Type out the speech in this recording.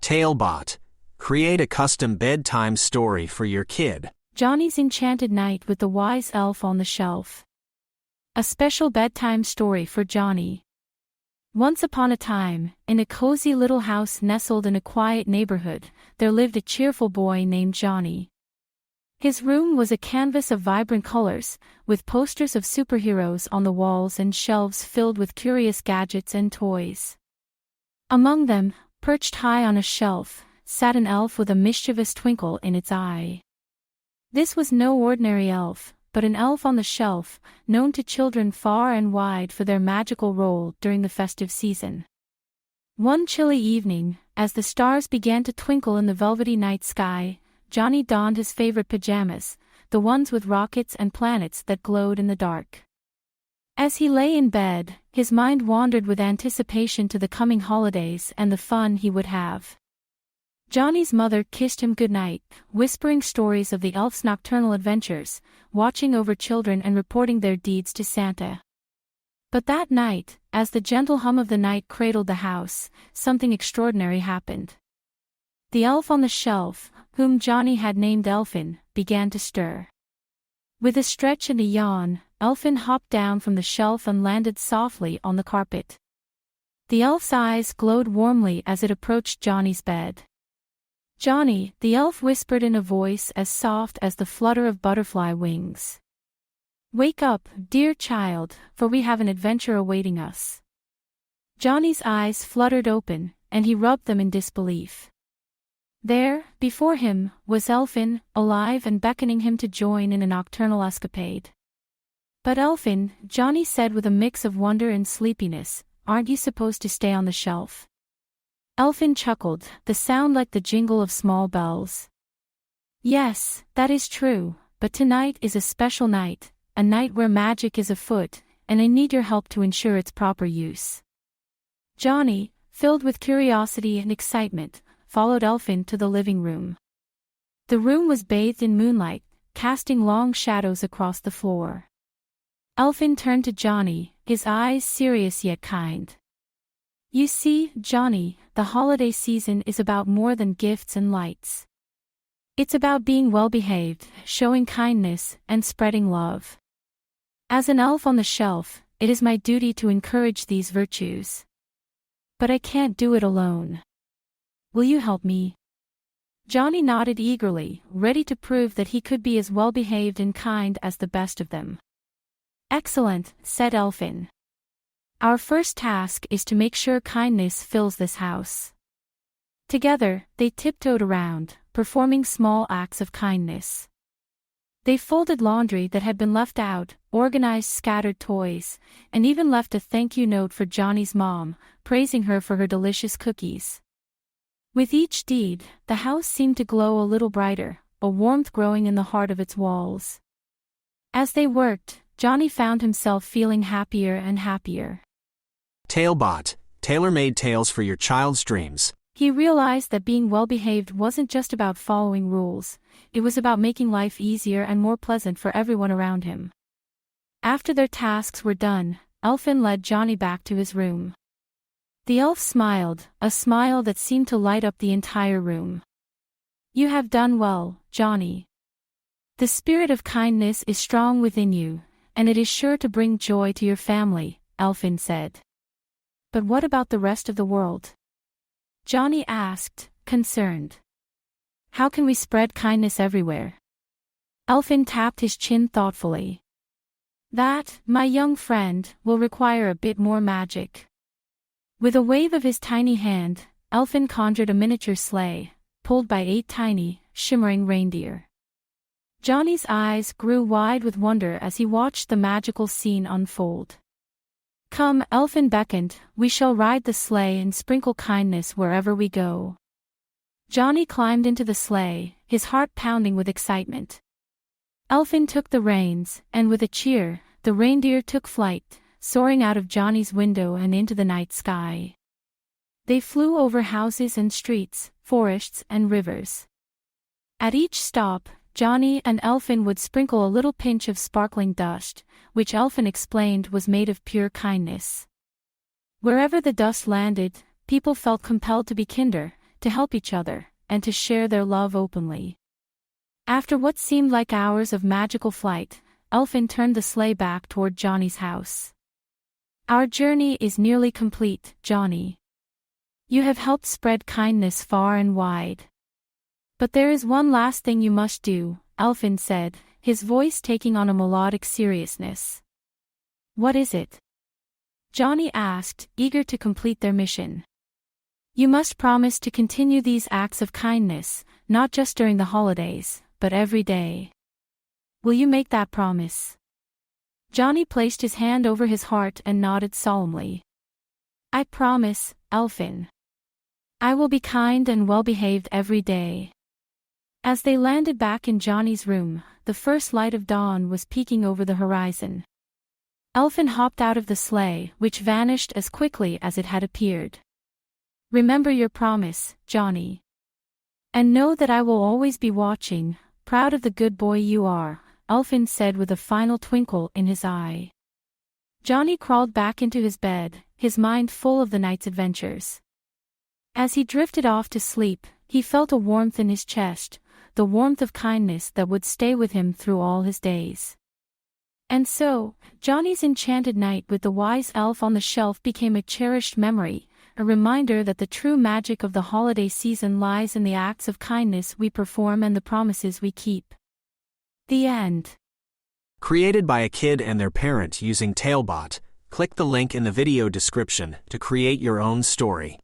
Talebot. Create a custom bedtime story for your kid. Johnny's Enchanted Night with the Wise Elf on the Shelf. A special bedtime story for Johnny. Once upon a time, in a cozy little house nestled in a quiet neighborhood, there lived a cheerful boy named Johnny. His room was a canvas of vibrant colors, with posters of superheroes on the walls and shelves filled with curious gadgets and toys. Among them, perched high on a shelf, sat an elf with a mischievous twinkle in its eye. This was no ordinary elf, but an elf on the shelf, known to children far and wide for their magical role during the festive season. One chilly evening, as the stars began to twinkle in the velvety night sky, Johnny donned his favorite pajamas, the ones with rockets and planets that glowed in the dark. As he lay in bed, his mind wandered with anticipation to the coming holidays and the fun he would have. Johnny's mother kissed him goodnight, whispering stories of the elf's nocturnal adventures, watching over children and reporting their deeds to Santa. But that night, as the gentle hum of the night cradled the house, something extraordinary happened. The elf on the shelf, whom Johnny had named Elfin, began to stir. With a stretch and a yawn, Elfin hopped down from the shelf and landed softly on the carpet. The elf's eyes glowed warmly as it approached Johnny's bed. "Johnny," the elf whispered in a voice as soft as the flutter of butterfly wings. "Wake up, dear child, for we have an adventure awaiting us." Johnny's eyes fluttered open, and he rubbed them in disbelief. There, before him, was Elfin, alive and beckoning him to join in a nocturnal escapade. "But Elfin," Johnny said with a mix of wonder and sleepiness, "aren't you supposed to stay on the shelf?" Elfin chuckled, the sound like the jingle of small bells. "Yes, that is true, but tonight is a special night, a night where magic is afoot, and I need your help to ensure its proper use." Johnny, filled with curiosity and excitement, followed Elfin to the living room. The room was bathed in moonlight, casting long shadows across the floor. Elfin turned to Johnny, his eyes serious yet kind. "You see, Johnny, the holiday season is about more than gifts and lights. It's about being well-behaved, showing kindness, and spreading love. As an elf on the shelf, it is my duty to encourage these virtues. But I can't do it alone. Will you help me?" Johnny nodded eagerly, ready to prove that he could be as well-behaved and kind as the best of them. "Excellent," said Elfin. "Our first task is to make sure kindness fills this house." Together, they tiptoed around, performing small acts of kindness. They folded laundry that had been left out, organized scattered toys, and even left a thank-you note for Johnny's mom, praising her for her delicious cookies. With each deed, the house seemed to glow a little brighter, a warmth growing in the heart of its walls. As they worked, Johnny found himself feeling happier and happier. Talebot. Tailor-made tales for your child's dreams. He realized that being well-behaved wasn't just about following rules, it was about making life easier and more pleasant for everyone around him. After their tasks were done, Elfin led Johnny back to his room. The elf smiled, a smile that seemed to light up the entire room. "You have done well, Johnny. The spirit of kindness is strong within you, and it is sure to bring joy to your family," Elfin said. "But what about the rest of the world?" Johnny asked, concerned. "How can we spread kindness everywhere?" Elfin tapped his chin thoughtfully. "That, my young friend, will require a bit more magic." With a wave of his tiny hand, Elfin conjured a miniature sleigh, pulled by 8 tiny, shimmering reindeer. Johnny's eyes grew wide with wonder as he watched the magical scene unfold. "Come," Elfin beckoned, "we shall ride the sleigh and sprinkle kindness wherever we go." Johnny climbed into the sleigh, his heart pounding with excitement. Elfin took the reins, and with a cheer, the reindeer took flight, soaring out of Johnny's window and into the night sky. They flew over houses and streets, forests and rivers. At each stop, Johnny and Elfin would sprinkle a little pinch of sparkling dust, which Elfin explained was made of pure kindness. Wherever the dust landed, people felt compelled to be kinder, to help each other, and to share their love openly. After what seemed like hours of magical flight, Elfin turned the sleigh back toward Johnny's house. "Our journey is nearly complete, Johnny. You have helped spread kindness far and wide. But there is one last thing you must do," Elfin said, his voice taking on a melodic seriousness. "What is it?" Johnny asked, eager to complete their mission. "You must promise to continue these acts of kindness, not just during the holidays, but every day. Will you make that promise?" Johnny placed his hand over his heart and nodded solemnly. "I promise, Elfin. I will be kind and well-behaved every day." As they landed back in Johnny's room, the first light of dawn was peeking over the horizon. Elfin hopped out of the sleigh, which vanished as quickly as it had appeared. "Remember your promise, Johnny. And know that I will always be watching, proud of the good boy you are," Elfin said with a final twinkle in his eye. Johnny crawled back into his bed, his mind full of the night's adventures. As he drifted off to sleep, he felt a warmth in his chest, the warmth of kindness that would stay with him through all his days. And so, Johnny's enchanted night with the wise elf on the shelf became a cherished memory, a reminder that the true magic of the holiday season lies in the acts of kindness we perform and the promises we keep. The end. Created by a kid and their parent using Talebot, click the link in the video description to create your own story.